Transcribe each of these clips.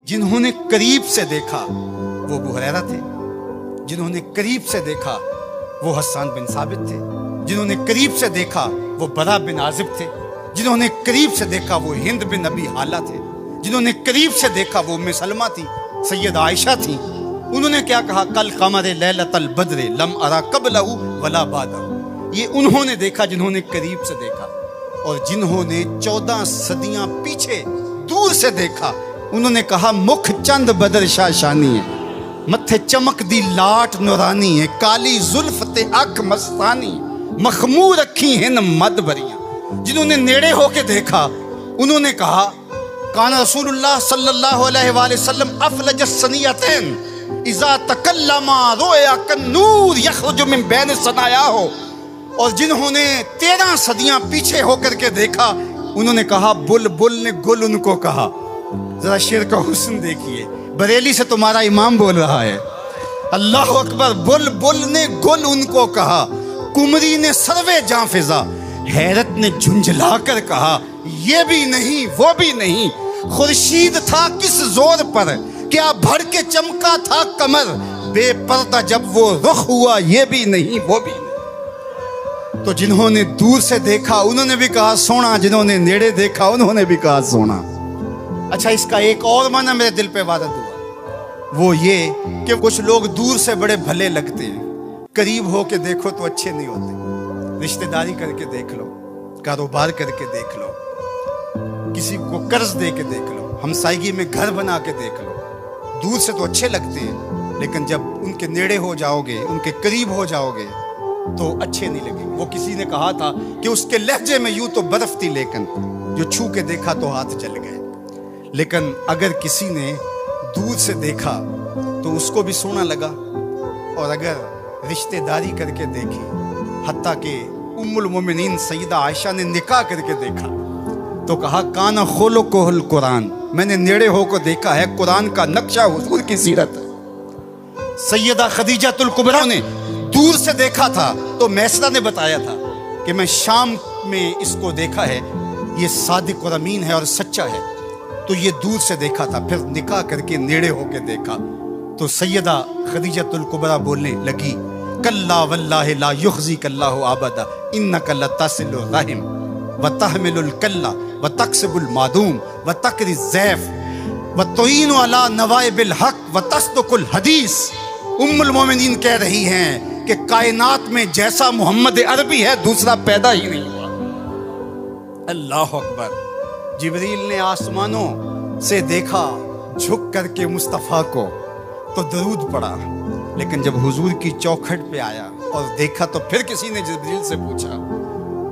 जिन्होंने करीब से देखा वो अबू हुरैरा थे, जिन्होंने करीब से देखा वो हसन बिन साबित थे, जिन्होंने करीब से देखा वो बरा बिन आजिब थे, जिन्होंने करीब से देखा वो हिंद बिन अबी हाला थे, जिन्होंने करीब से देखा वो उम्मे सलमा थी, सैयद आयशा थी। उन्होंने क्या कहा, कल कमर लैलतल बद्र लम अरा कबलहु वला बादहु। ये उन्होंने देखा जिन्होंने करीब से देखा। और जिन्होंने 14 सदियां पीछे दूर से देखा, उन्होंने कहा मुख चंद बदर शाशानी है, मत्थे चमक दी लाट नुरानी है, काली जुल्फ ते अख मस्तानी, मखमूर अखी हिन मद भरियां। जिन्होंने नेड़े होके देखा, उन्होंने कहा काना रसूलुल्लाह सल्लल्लाहु अलैहि वसल्लम अफलज सनियतैन इज़ा तकल्लमा रोया कन्नूर यखरुजु मिन बैन सनाया हो। और जिन्होंने 13 सदियां पीछे होकर के देखा, उन्होंने कहा बुलबुल ने गुल उनको कहा। जरा शेर का हुस्न देखिए, बरेली से तुम्हारा इमाम बोल रहा है, अल्लाह अकबर। बुलबुल ने गुल उनको कहा, कुमरी ने सर्वे जां फिजा, हैरत ने झुंझला कर कहा ये भी नहीं वो भी नहीं। खुर्शीद था किस जोर पर, क्या भर के चमका था कमर, बेपर्दा जब वो रुख हुआ ये भी नहीं वो भी नहीं। तो जिन्होंने दूर से देखा उन्होंने भी कहा सोना, जिन्होंने नेड़े देखा उन्होंने भी कहा सोना। अच्छा, इसका एक और माना मेरे दिल पे वारद हुआ, वो ये कि कुछ लोग दूर से बड़े भले लगते हैं, करीब हो के देखो तो अच्छे नहीं होते। रिश्तेदारी करके देख लो, कारोबार करके देख लो, किसी को कर्ज दे के देख लो, हमसायगी में घर बना के देख लो। दूर से तो अच्छे लगते हैं, लेकिन जब उनके नेड़े हो जाओगे, उनके करीब हो जाओगे तो अच्छे नहीं लगेंगे। वो किसी ने कहा था कि उसके लहजे में यूं तो बर्फ थी, लेकिन जो छू के देखा तो हाथ जल गए। लेकिन अगर किसी ने दूर से देखा तो उसको भी सोना लगा, और अगर रिश्तेदारी करके देखी, हत्ता कि उम्मुल मोमिनीन सैयदा आयशा ने निकाह करके देखा तो कहा काना खोलो कोहल कुरान, मैंने नेड़े होकर देखा है कुरान का नक्शा हुजूर की सीरत है। सैयदा खदीजातुल कुबरा ने दूर से देखा था तो मैसरा ने बताया था कि मैं शाम में इसको देखा है, ये सादिक और अमीन है और सच्चा है। तो ये दूर से देखा था, फिर निकाह करके नेड़े होके देखा तो सैयदा खदीजातुल कुबरा बोलने लगी कल्ला वल्लाहि ला युखज़िक अल्लाहु अबदा इन्नका लतसिलुर रहिम व तहमिलुल कल्ला व तक्सिबुल मादूम व तकरी ज़ैफ व तुईनु अला नवाइबिल हक व तस्दुकुल हदीस। उम्मुल मोमिनीन कह रही हैं कि कायनात में जैसा मोहम्मद अरबी है दूसरा पैदा ही नहीं हुआ। अल्लाह अकबर। जिब्रील ने आसमानों से देखा झुक करके मुस्तफ़ा को तो दरूद पढ़ा, लेकिन जब हुजूर की चौखट पे आया और देखा तो फिर किसी ने जिब्रील से पूछा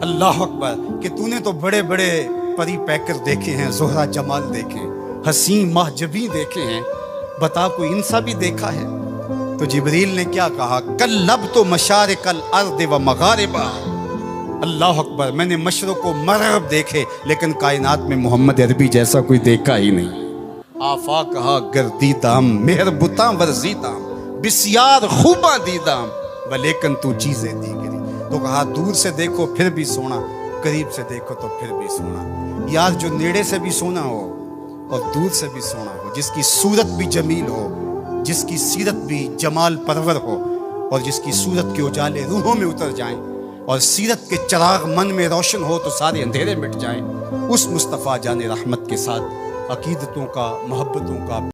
अल्लाह अकबर कि तूने तो बड़े बड़े परी पैकर देखे हैं, ज़ोहरा जमाल देखे, हसीन महजबी देखे हैं, बता कोई इंसा भी देखा है? तो जिब्रील ने क्या कहा, कल लब तो मशारिकल अर्द व मगारिबा। अल्लाह अकबर, मैंने मशरक़ व मग़रिब देखे, लेकिन कायनात में मोहम्मद अरबी जैसा कोई देखा ही नहीं। आफा कहा गर्दीदाम मेहरबुता वर्जीदाम बिस्यार खूबा दीदाम व लेकिन तू चीज़ें दी गिरी। तो कहा दूर से देखो फिर भी सोना, करीब से देखो तो फिर भी सोना। यार जो नेड़े से भी सोना हो और दूर से भी सोना हो, जिसकी सूरत भी जमील हो, जिसकी सीरत भी जमाल परवर हो, और जिसकी सूरत के उजाले रूहों में उतर जाएं और सीरत के चराग मन में रोशन हो तो सारे अंधेरे मिट जाएं, उस मुस्तफ़ा जाने रहमत के साथ अकीदतों का, मोहब्बतों का